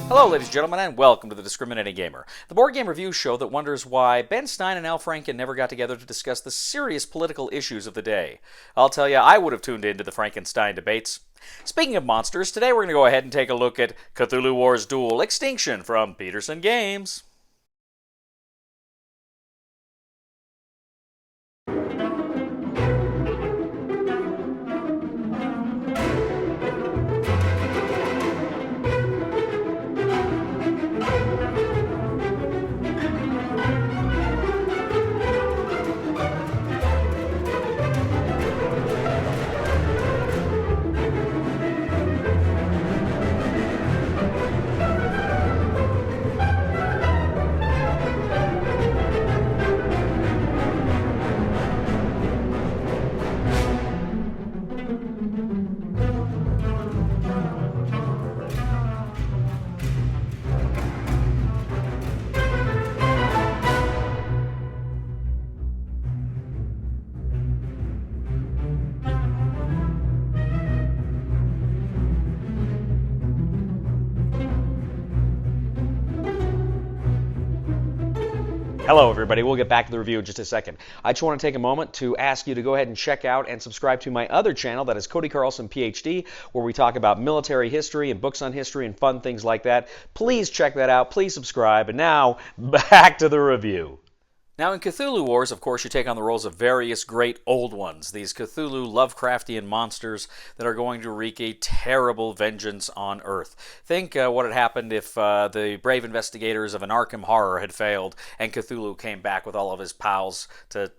Hello, ladies and gentlemen, and welcome to The Discriminating Gamer, the board game review show that wonders why Ben Stein and Al Franken never got together to discuss the serious political issues of the day. I'll tell you, I would have tuned into the Frankenstein debates. Speaking of monsters, today we're going to go ahead and take a look at Cthulhu Wars Duel Extinction from Petersen Games. Hello, everybody. We'll get back to the review in just a second. I just want to take a moment to ask you to go ahead and check out and subscribe to my other channel, that is Cody Carlson, PhD, where we talk about military history and books on history and fun things like that. Please check that out. Please subscribe. And now, back to the review. Now, in Cthulhu Wars, of course, you take on the roles of various great old ones, these Cthulhu Lovecraftian monsters that are going to wreak a terrible vengeance on Earth. Think what had happened if the brave investigators of an Arkham Horror had failed and Cthulhu came back with all of his pals to,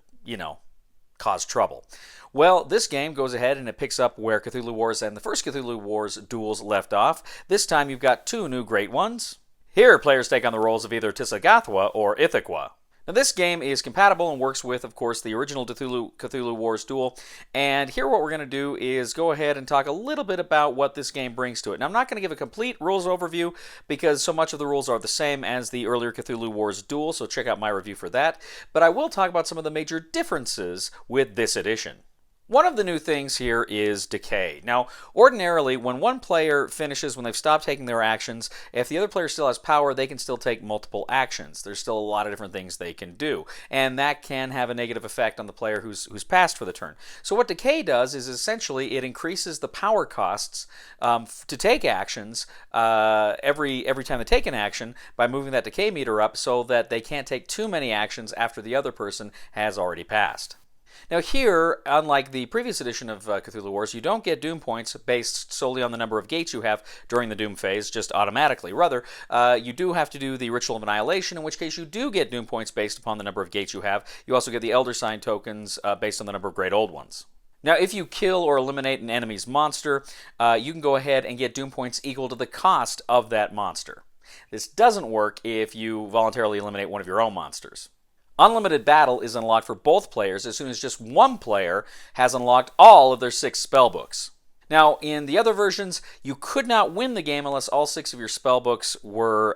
cause trouble. Well, this game goes ahead and it picks up where Cthulhu Wars and the first Cthulhu Wars duels left off. This time you've got two new great ones. Here, players take on the roles of either Tissagathwa or Ithaqua. Now, this game is compatible and works with, of course, the original Cthulhu Wars Duel. And here what we're going to do is go ahead and talk a little bit about what this game brings to it. Now, I'm not going to give a complete rules overview because so much of the rules are the same as the earlier Cthulhu Wars Duel, so check out my review for that. But I will talk about some of the major differences with this edition. One of the new things here is decay. Now, ordinarily, when one player finishes, when they've stopped taking their actions, if the other player still has power, they can still take multiple actions. There's still a lot of different things they can do, and that can have a negative effect on the player who's passed for the turn. So what decay does is essentially it increases the power costs to take actions every time they take an action by moving that decay meter up so that they can't take too many actions after the other person has already passed. Now here, unlike the previous edition of Cthulhu Wars, you don't get Doom points based solely on the number of gates you have during the Doom phase, just automatically. Rather, you do have to do the Ritual of Annihilation, in which case you do get Doom points based upon the number of gates you have. You also get the Elder Sign tokens based on the number of Great Old Ones. Now, if you kill or eliminate an enemy's monster, you can go ahead and get Doom points equal to the cost of that monster. This doesn't work if you voluntarily eliminate one of your own monsters. Unlimited Battle is unlocked for both players as soon as just one player has unlocked all of their 6 spellbooks. Now, in the other versions, you could not win the game unless all 6 of your spellbooks were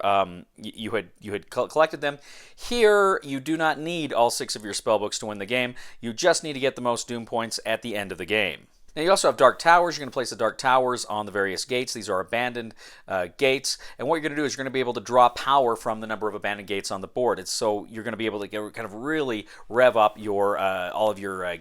you had collected them. Here, you do not need all 6 of your spellbooks to win the game. You just need to get the most Doom points at the end of the game. Now, you also have Dark Towers. You're going to place the Dark Towers on the various gates. These are abandoned gates. And what you're going to do is you're going to be able to draw power from the number of abandoned gates on the board. So you're going to be able to kind of really rev up your all of your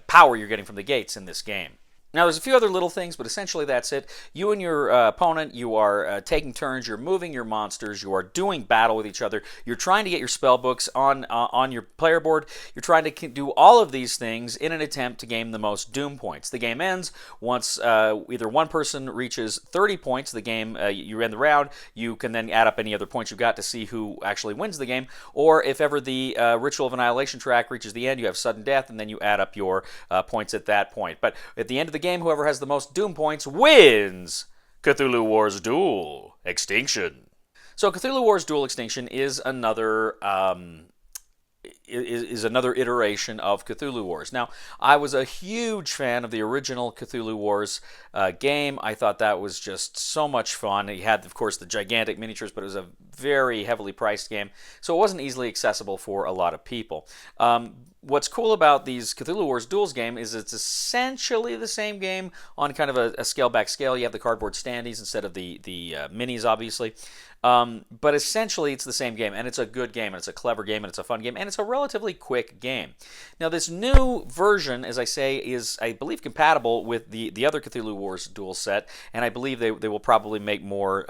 power you're getting from the gates in this game. Now, there's a few other little things, but essentially that's it. You and your opponent, you are taking turns, you're moving your monsters, you are doing battle with each other, you're trying to get your spell books on your player board, you're trying to do all of these things in an attempt to gain the most Doom points. The game ends once either one person reaches 30 points, the game, you end the round, you can then add up any other points you got to see who actually wins the game, or if ever the Ritual of Annihilation track reaches the end, you have sudden death, and then you add up your points at that point. But at the end of the game, whoever has the most Doom points wins Cthulhu Wars Duel Extinction. So Cthulhu Wars Duel Extinction is another another iteration of Cthulhu Wars. Now, I was a huge fan of the original Cthulhu Wars game. I thought that was just so much fun. It had, of course, the gigantic miniatures, but it was a very heavily priced game, so it wasn't easily accessible for a lot of people. What's cool about these Cthulhu Wars Duels game is it's essentially the same game on kind of a scale-back scale. You have the cardboard standees instead of the minis, obviously. But essentially, it's the same game, and it's a good game, and it's a clever game, and it's a fun game, and it's a relatively quick game. Now, this new version, as I say, is, I believe, compatible with the other Cthulhu Wars Duel set, and I believe they will probably make more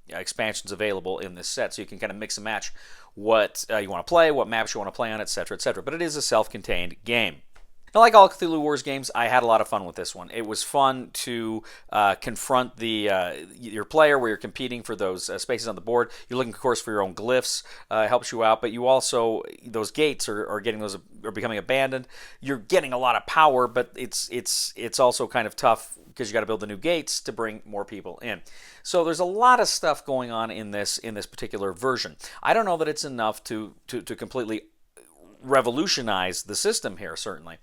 expansions available in this set, so you can kind of mix and match what you want to play, what maps you want to play on, etc., etc. But it is a self-contained game. Now, like all Cthulhu Wars games, I had a lot of fun with this one. It was fun to confront your player where you're competing for those spaces on the board. You're looking, of course, for your own glyphs. It helps you out, but you also, those gates are becoming abandoned. You're getting a lot of power, but it's also kind of tough because you got to build the new gates to bring more people in. So there's a lot of stuff going on in this particular version. I don't know that it's enough to completely revolutionize the system here, certainly.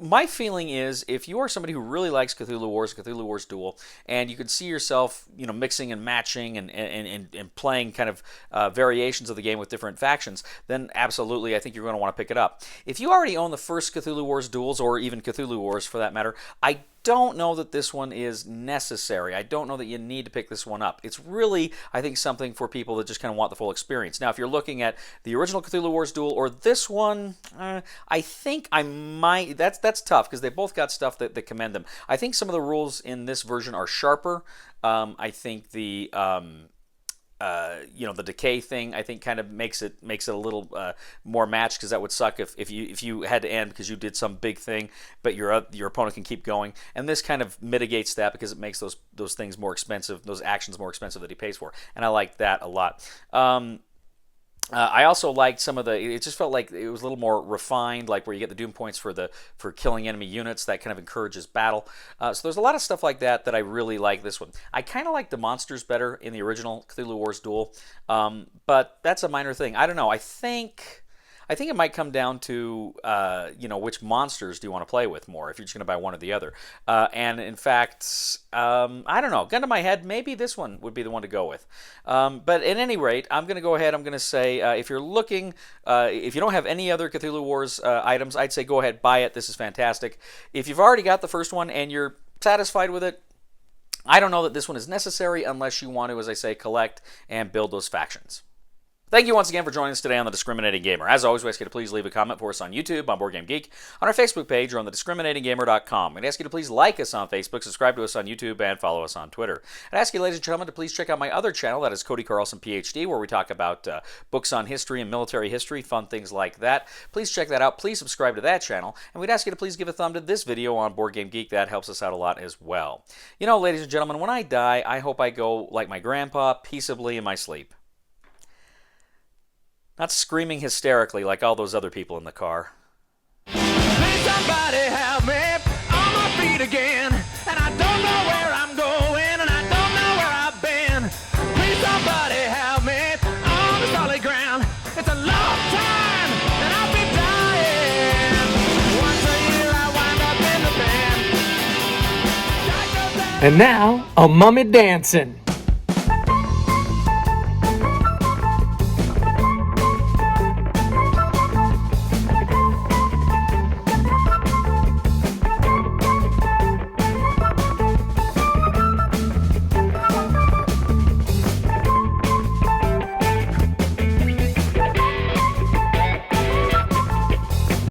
My feeling is, if you are somebody who really likes Cthulhu Wars Duel, and you could see yourself, mixing and matching and playing kind of variations of the game with different factions, then absolutely, I think you're going to want to pick it up. If you already own the first Cthulhu Wars Duels, or even Cthulhu Wars for that matter, I don't know that this one is necessary. I don't know that you need to pick this one up. It's really, I think, something for people that just kind of want the full experience. Now, if you're looking at the original Cthulhu Wars Duel or this one, I think I might. That's tough because they both got stuff that commend them. I think some of the rules in this version are sharper. I think the the decay thing, I think, kind of makes it a little more matched, because that would suck if you had to end because you did some big thing, but your opponent can keep going. And this kind of mitigates that because it makes those things more expensive, those actions more expensive that he pays for. And I like that a lot. I also liked some of it just felt like it was a little more refined, like where you get the doom points for killing enemy units. That kind of encourages battle. So there's a lot of stuff like that I really like this one. I kind of like the monsters better in the original Cthulhu Wars Duel, but that's a minor thing. I don't know. I think it might come down to, which monsters do you want to play with more, if you're just going to buy one or the other. And in fact, I don't know. Gun to my head, maybe this one would be the one to go with. But at any rate, I'm going to go ahead. I'm going to say, if you're looking, if you don't have any other Cthulhu Wars items, I'd say go ahead, buy it. This is fantastic. If you've already got the first one and you're satisfied with it, I don't know that this one is necessary unless you want to, as I say, collect and build those factions. Thank you once again for joining us today on The Discriminating Gamer. As always, we ask you to please leave a comment for us on YouTube, on Board Game Geek, on our Facebook page, or on thediscriminatinggamer.com. We'd ask you to please like us on Facebook, subscribe to us on YouTube, and follow us on Twitter. I'd ask you, ladies and gentlemen, to please check out my other channel, that is Cody Carlson, PhD, where we talk about books on history and military history, fun things like that. Please check that out. Please subscribe to that channel. And we'd ask you to please give a thumb to this video on Board Game Geek. That helps us out a lot as well. Ladies and gentlemen, when I die, I hope I go like my grandpa, peaceably in my sleep. Not screaming hysterically like all those other people in the car. Please somebody help me on my feet again. And I don't know where I'm going, and I don't know where I've been. Please somebody help me on the solid ground. It's a long time, and I'll be dying. Once a year I wind up in the band. And now, a mummy dancing.